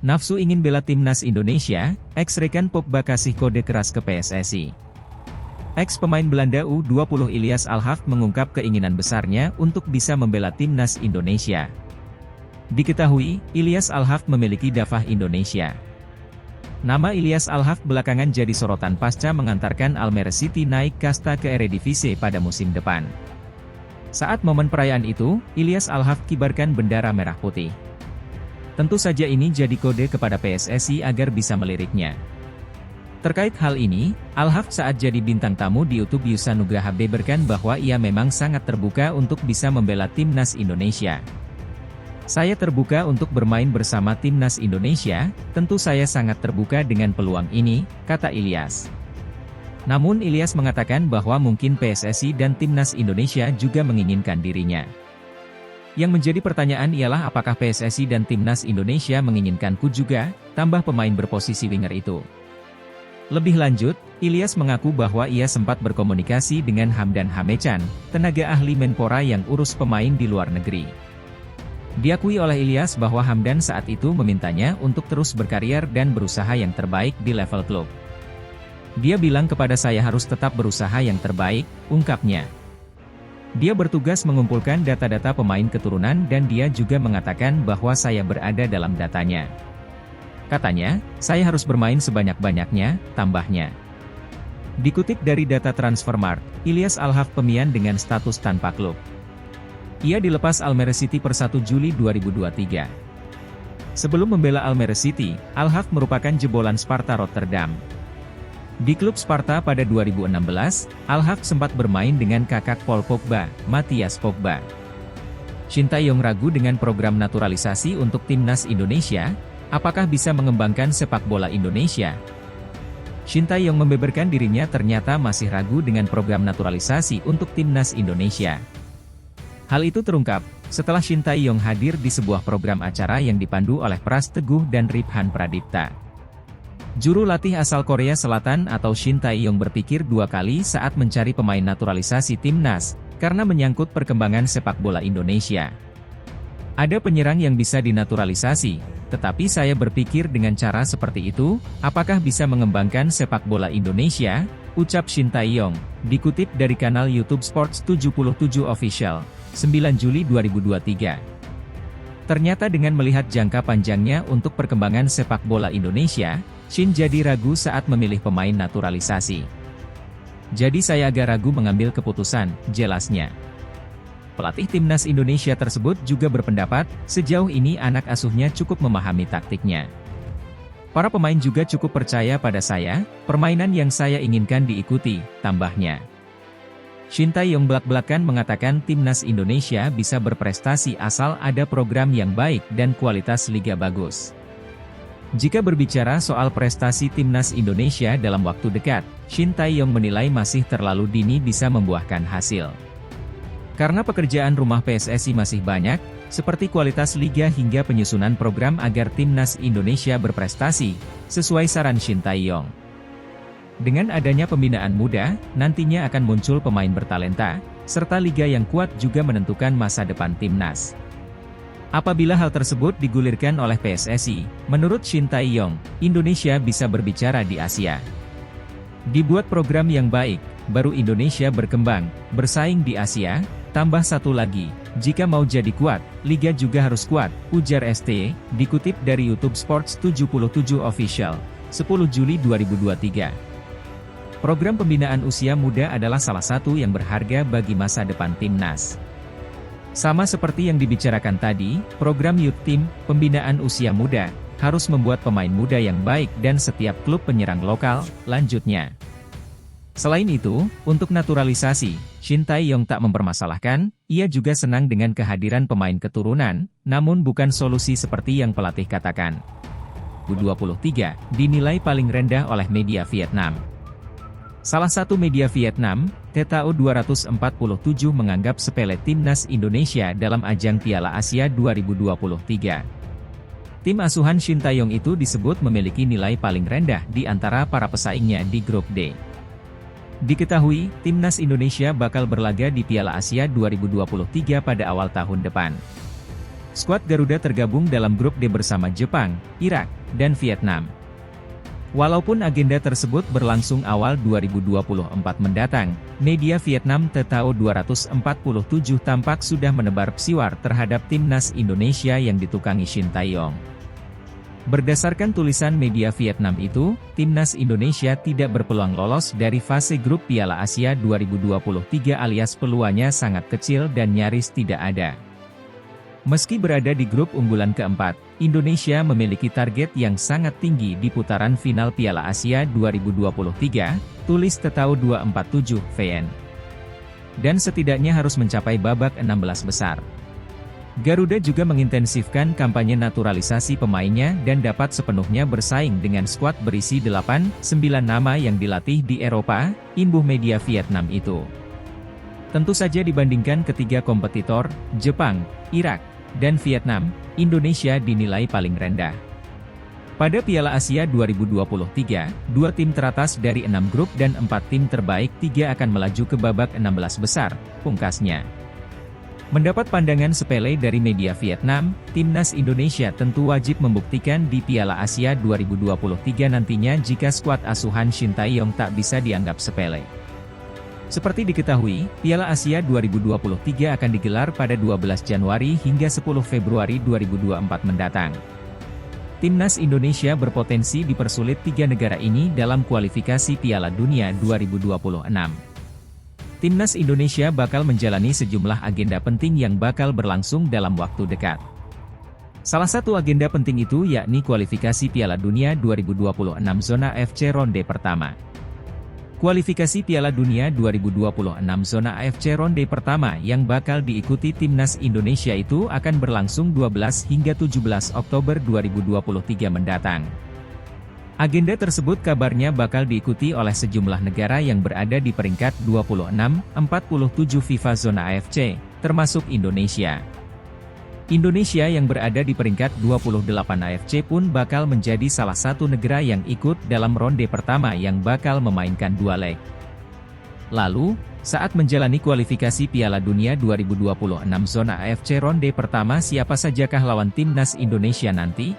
Nafsu ingin bela timnas Indonesia, ex-rekan Pogba kasih kode keras ke PSSI. Ex-pemain Belanda U20 Ilyas Alhaft mengungkap keinginan besarnya untuk bisa membela timnas Indonesia. Diketahui, Ilyas Alhaft memiliki dafah Indonesia. Nama Ilyas Alhaft belakangan jadi sorotan pasca mengantarkan Almere City naik kasta ke Eredivisie pada musim depan. Saat momen perayaan itu, Ilyas Alhaft kibarkan bendera merah putih. Tentu saja ini jadi kode kepada PSSI agar bisa meliriknya. Terkait hal ini, Alhaft saat jadi bintang tamu di YouTube Yusa Nugraha beberkan bahwa ia memang sangat terbuka untuk bisa membela timnas Indonesia. Saya terbuka untuk bermain bersama timnas Indonesia, tentu saya sangat terbuka dengan peluang ini, kata Ilyas. Namun Ilyas mengatakan bahwa mungkin PSSI dan timnas Indonesia juga menginginkan dirinya. Yang menjadi pertanyaan ialah apakah PSSI dan timnas Indonesia menginginkanku juga, tambah pemain berposisi winger itu. Lebih lanjut, Ilyas mengaku bahwa ia sempat berkomunikasi dengan Hamdan Hamechan, tenaga ahli Menpora yang urus pemain di luar negeri. Diakui oleh Ilyas bahwa Hamdan saat itu memintanya untuk terus berkarir dan berusaha yang terbaik di level klub. Dia bilang kepada saya harus tetap berusaha yang terbaik, ungkapnya. Dia bertugas mengumpulkan data-data pemain keturunan dan dia juga mengatakan bahwa saya berada dalam datanya. Katanya, saya harus bermain sebanyak-banyaknya, tambahnya. Dikutip dari data Transfermarkt, Ilyas Alhaft pemian dengan status tanpa klub. Ia dilepas Almere City per 1 Juli 2023. Sebelum membela Almere City, Alhaft merupakan jebolan Sparta Rotterdam. Di klub Sparta pada 2016, Alhaft sempat bermain dengan kakak Paul Pogba, Matthias Pogba. Shin Tae-yong ragu dengan program naturalisasi untuk timnas Indonesia, apakah bisa mengembangkan sepak bola Indonesia? Shin Tae-yong membeberkan dirinya ternyata masih ragu dengan program naturalisasi untuk timnas Indonesia. Hal itu terungkap setelah Shin Tae-yong hadir di sebuah program acara yang dipandu oleh Pras Teguh dan Riphan Pradipta. Juru latih asal Korea Selatan atau Shin Tae-yong berpikir dua kali saat mencari pemain naturalisasi timnas, karena menyangkut perkembangan sepak bola Indonesia. Ada penyerang yang bisa dinaturalisasi, tetapi saya berpikir dengan cara seperti itu, apakah bisa mengembangkan sepak bola Indonesia? Ucap Shin Tae-yong, dikutip dari kanal YouTube Sports 77 Official, 9 Juli 2023. Ternyata dengan melihat jangka panjangnya untuk perkembangan sepak bola Indonesia, Shin jadi ragu saat memilih pemain naturalisasi. Jadi saya agak ragu mengambil keputusan, jelasnya. Pelatih timnas Indonesia tersebut juga berpendapat, sejauh ini anak asuhnya cukup memahami taktiknya. Para pemain juga cukup percaya pada saya, permainan yang saya inginkan diikuti, tambahnya. Shin Tae-yong belak-belakan mengatakan timnas Indonesia bisa berprestasi asal ada program yang baik dan kualitas liga bagus. Jika berbicara soal prestasi timnas Indonesia dalam waktu dekat, Shin Tae-yong menilai masih terlalu dini bisa membuahkan hasil. Karena pekerjaan rumah PSSI masih banyak, seperti kualitas liga hingga penyusunan program agar timnas Indonesia berprestasi, sesuai saran Shin Tae-yong. Dengan adanya pembinaan muda, nantinya akan muncul pemain bertalenta, serta liga yang kuat juga menentukan masa depan timnas. Apabila hal tersebut digulirkan oleh PSSI, menurut Shin Tae-yong, Indonesia bisa berbicara di Asia. Dibuat program yang baik, baru Indonesia berkembang, bersaing di Asia, tambah satu lagi, jika mau jadi kuat, liga juga harus kuat, ujar ST, dikutip dari YouTube Sports 77 Official, 10 Juli 2023. Program pembinaan usia muda adalah salah satu yang berharga bagi masa depan timnas. Sama seperti yang dibicarakan tadi, program Youth Team, pembinaan usia muda, harus membuat pemain muda yang baik dan setiap klub penyerang lokal, lanjutnya. Selain itu, untuk naturalisasi, Shin Tae-yong tak mempermasalahkan, ia juga senang dengan kehadiran pemain keturunan, namun bukan solusi seperti yang pelatih katakan. U23, dinilai paling rendah oleh media Vietnam. Salah satu media Vietnam, TETAO 247 menganggap sepele timnas Indonesia dalam ajang Piala Asia 2023. Tim asuhan Shin Tae-yong itu disebut memiliki nilai paling rendah di antara para pesaingnya di grup D. Diketahui, timnas Indonesia bakal berlaga di Piala Asia 2023 pada awal tahun depan. Skuad Garuda tergabung dalam grup D bersama Jepang, Irak, dan Vietnam. Walaupun agenda tersebut berlangsung awal 2024 mendatang, media Vietnam TTO 247 tampak sudah menebar psiwar terhadap timnas Indonesia yang ditukangi Shin Tae-yong. Berdasarkan tulisan media Vietnam itu, timnas Indonesia tidak berpeluang lolos dari fase grup Piala Asia 2023 alias peluangnya sangat kecil dan nyaris tidak ada. Meski berada di grup unggulan keempat, Indonesia memiliki target yang sangat tinggi di putaran final Piala Asia 2023, tulis TTO 247 VN. Dan setidaknya harus mencapai babak 16 besar. Garuda juga mengintensifkan kampanye naturalisasi pemainnya dan dapat sepenuhnya bersaing dengan skuad berisi 8-9 nama yang dilatih di Eropa, imbuh media Vietnam itu. Tentu saja dibandingkan ketiga kompetitor, Jepang, Irak, dan Vietnam, Indonesia dinilai paling rendah. Pada Piala Asia 2023, 2 tim teratas dari 6 grup dan 4 tim terbaik 3 akan melaju ke babak 16 besar, pungkasnya. Mendapat pandangan sepele dari media Vietnam, timnas Indonesia tentu wajib membuktikan di Piala Asia 2023 nantinya jika skuad asuhan Shin Tae-yong tak bisa dianggap sepele. Seperti diketahui, Piala Asia 2023 akan digelar pada 12 Januari hingga 10 Februari 2024 mendatang. Timnas Indonesia berpotensi dipersulit 3 negara ini dalam kualifikasi Piala Dunia 2026. Timnas Indonesia bakal menjalani sejumlah agenda penting yang bakal berlangsung dalam waktu dekat. Salah satu agenda penting itu yakni kualifikasi Piala Dunia 2026 zona FC ronde pertama. Kualifikasi Piala Dunia 2026 zona AFC ronde pertama yang bakal diikuti timnas Indonesia itu akan berlangsung 12 hingga 17 Oktober 2023 mendatang. Agenda tersebut kabarnya bakal diikuti oleh sejumlah negara yang berada di peringkat 26-47 FIFA zona AFC, termasuk Indonesia. Indonesia yang berada di peringkat 28 AFC pun bakal menjadi salah satu negara yang ikut dalam ronde pertama yang bakal memainkan 2 leg. Lalu, saat menjalani kualifikasi Piala Dunia 2026 zona AFC ronde pertama siapa sajakah lawan timnas Indonesia nanti?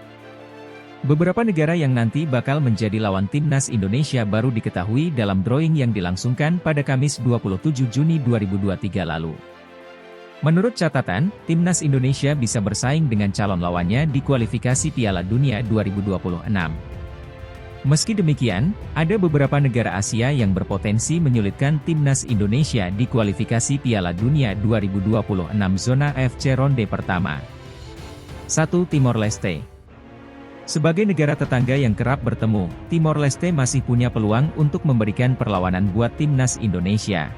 Beberapa negara yang nanti bakal menjadi lawan timnas Indonesia baru diketahui dalam drawing yang dilangsungkan pada Kamis 27 Juni 2023 lalu. Menurut catatan, timnas Indonesia bisa bersaing dengan calon lawannya di kualifikasi Piala Dunia 2026. Meski demikian, ada beberapa negara Asia yang berpotensi menyulitkan timnas Indonesia di kualifikasi Piala Dunia 2026 zona AFC ronde pertama. 1. Timor Leste. Sebagai negara tetangga yang kerap bertemu, Timor Leste masih punya peluang untuk memberikan perlawanan buat timnas Indonesia.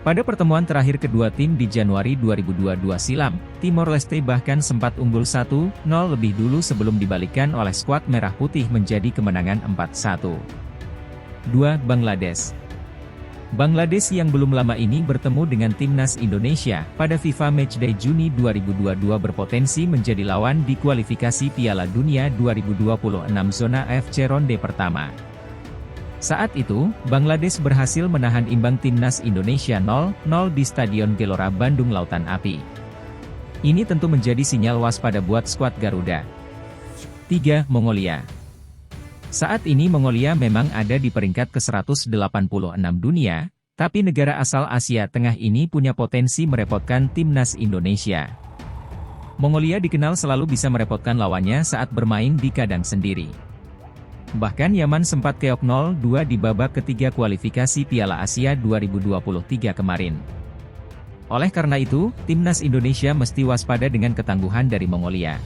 Pada pertemuan terakhir kedua tim di Januari 2022 silam, Timor Leste bahkan sempat unggul 1-0 lebih dulu sebelum dibalikkan oleh skuad Merah Putih menjadi kemenangan 4-1. 2. Bangladesh. Bangladesh yang belum lama ini bertemu dengan timnas Indonesia pada FIFA Matchday Juni 2022 berpotensi menjadi lawan di kualifikasi Piala Dunia 2026 zona AFC ronde pertama. Saat itu, Bangladesh berhasil menahan imbang timnas Indonesia 0-0 di Stadion Gelora Bandung Lautan Api. Ini tentu menjadi sinyal waspada buat skuad Garuda. 3. Mongolia. Saat ini Mongolia memang ada di peringkat ke-186 dunia, tapi negara asal Asia Tengah ini punya potensi merepotkan timnas Indonesia. Mongolia dikenal selalu bisa merepotkan lawannya saat bermain di kandang sendiri. Bahkan Yaman sempat keok 0-2 di babak ketiga kualifikasi Piala Asia 2023 kemarin. Oleh karena itu, timnas Indonesia mesti waspada dengan ketangguhan dari Mongolia.